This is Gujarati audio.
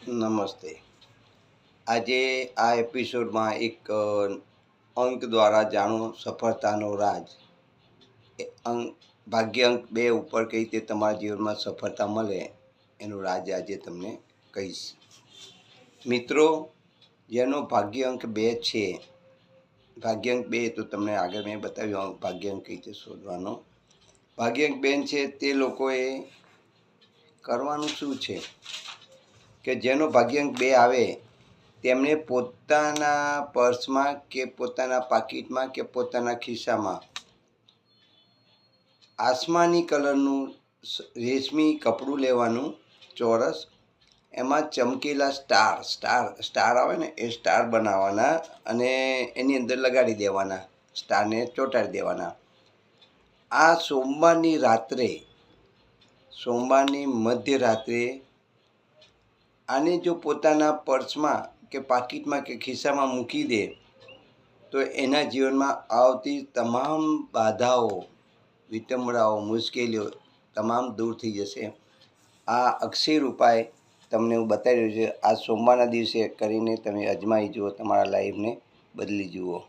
નમસ્તે. આજે આ એપિસોડમાં એક અંક દ્વારા જાણો સફળતાનો રાજ. ભાગ્ય અંક 2 ઉપર કઈ રીતે તમારા જીવનમાં સફળતા મળે એનું રાજ આજે તમને કહીશ. મિત્રો, જેનો ભાગ્ય અંક 2 છે, ભાગ્ય અંક 2 તો તમને આગળ મેં બતાવ્યું ભાગ્ય અંક કઈ રીતે શોધવાનો. ભાગ્ય અંક 2 છે તે લોકોએ કરવાનું શું છે કે જેનો ભાગ્યાંક 2 આવે તેમણે પોતાના પર્સમાં કે પોતાના પાકીટમાં કે પોતાના ખિસ્સામાં આસમાની કલરનું રેશમી કપડું લેવાનું, ચોરસ, એમાં ચમકેલા સ્ટાર આવે ને એ સ્ટાર બનાવવાના અને એની અંદર લગાડી દેવાના, સ્ટારને ચોંટાડી દેવાના. આ સોમવારની મધ્યરાત્રે આને જો પોતાના પર્સમાં કે પાકીટમાં કે ખિસ્સામાં મૂકી દે તો એના જીવનમાં આવતી તમામ બાધાઓ, વિટંબણાઓ, મુશ્કેલીઓ તમામ દૂર થઈ જશે. આ અક્ષર ઉપાય તમને હું બતાવી રહ્યો છું. આ સોમવારના દિવસે કરીને તમે અજમાવી જુઓ, તમારા લાઈફને બદલી જુઓ.